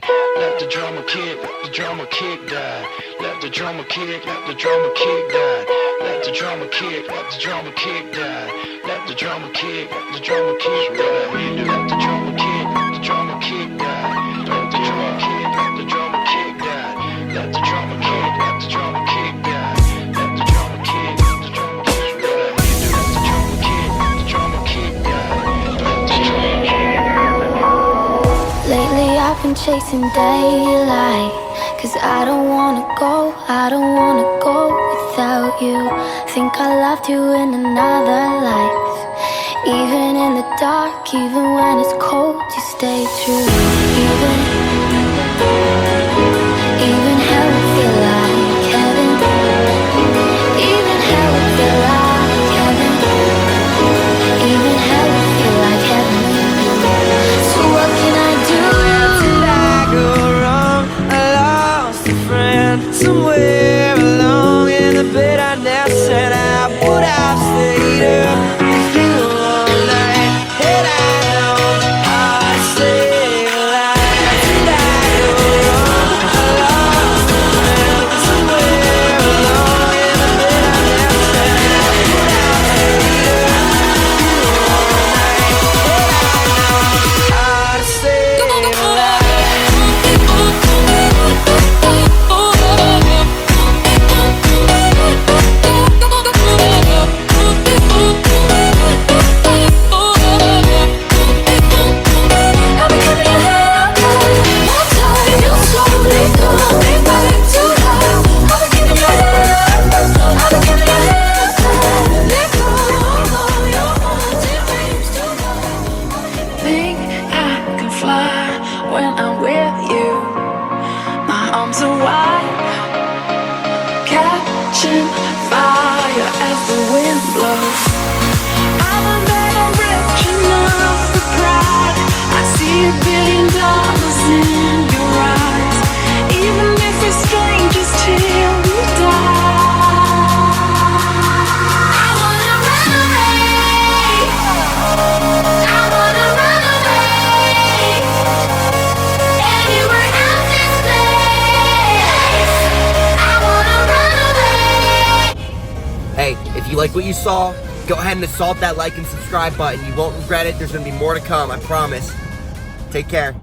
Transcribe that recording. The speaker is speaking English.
Let the drama kick, let the drama kick die. Let the drama kick, let the drama kick die. Let the drama kick, let the drama kick die. Let the drama kick, let the drama kick die. Let the drama kick, let the drama kick die. Let the drama kick, let the drama kick die. Let the drama kick, let the drama kick die. Let the drama kick, let the drama kick die. Let the drama kick, let the drama kick die. Let the drama kick. Lately I've been chasing daylight, 'cause I don't wanna go without you. Think I loved you in another life. Even in the dark, even when it's cold, you stay true. Even hell would feel like heaven. Even hell would feel like heaven. Even hell would feel like heaven. So what can I do? Where did I go wrong? I lost a friend somewhere along in the bitterness, and I would have stayed up with you all night. Had I known how to save a life. Where did I go wrong? I lost a friend somewhere along in the bitterness, and I would have stayed up with you all night. Had I known how to save a life. Think I can fly when I'm with you. My arms are wide, catching fire as the wind blows. I'm a man, I'm rich enough for pride. I see $1 billion in your eyes. Even if we're strangers till we die. I wanna run away. I wanna run away. Anywhere out this place. I wanna run away. Hey, if you like what you saw, go ahead and assault that like and subscribe button. You won't regret it. There's going to be more to come, I promise. Take care.